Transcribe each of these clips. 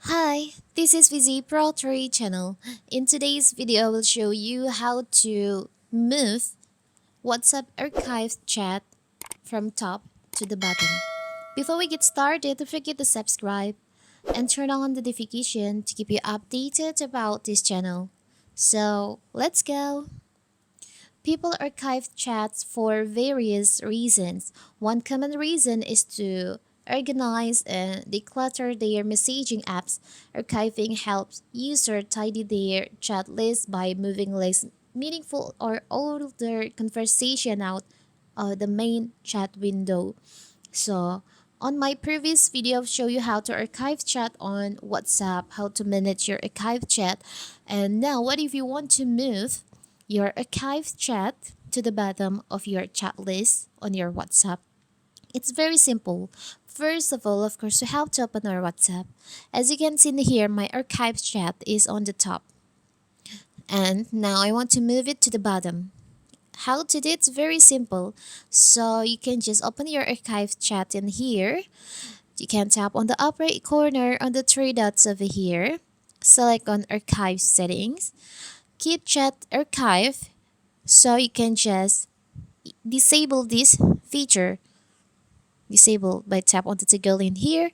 Hi, this is VZ Pro 3 channel. In today's video, I will show you how to move WhatsApp archive chat from top to the bottom. Before we get started, don't forget to subscribe and turn on the notification to keep you updated about this channel. So, let's go. People archive chats for various reasons. One common reason is to organize and declutter their messaging apps. Archiving helps users tidy their chat list by moving less meaningful or older conversation out of the main chat window. So, on my previous video, I've shown you how to archive chat on WhatsApp, how to manage your archive chat. And now, what if you want to move your archive chat to the bottom of your chat list on your WhatsApp? It's very simple. First of all, of course, we have to open our WhatsApp. As you can see here, my archive chat is on the top. And now I want to move it to the bottom. How to do it? It's very simple. So you can just open your archive chat in here. You can tap on the upper right corner on the three dots over here. Select on archive settings. Keep chat archive. So you can just disable this feature. Disable by tap on the toggle in here,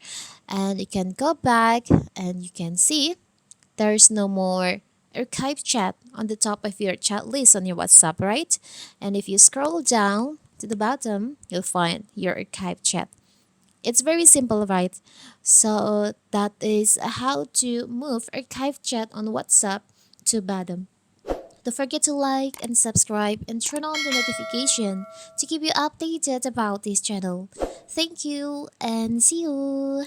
and you can go back and you can see there's no more archive chat on the top of your chat list on your WhatsApp, right? And if you scroll down to the bottom, you'll find your archive chat. It's very simple, right? So that is how to move archive chat on WhatsApp to bottom. Don't forget to like and subscribe and turn on the notification to keep you updated about this channel. Thank you and see you.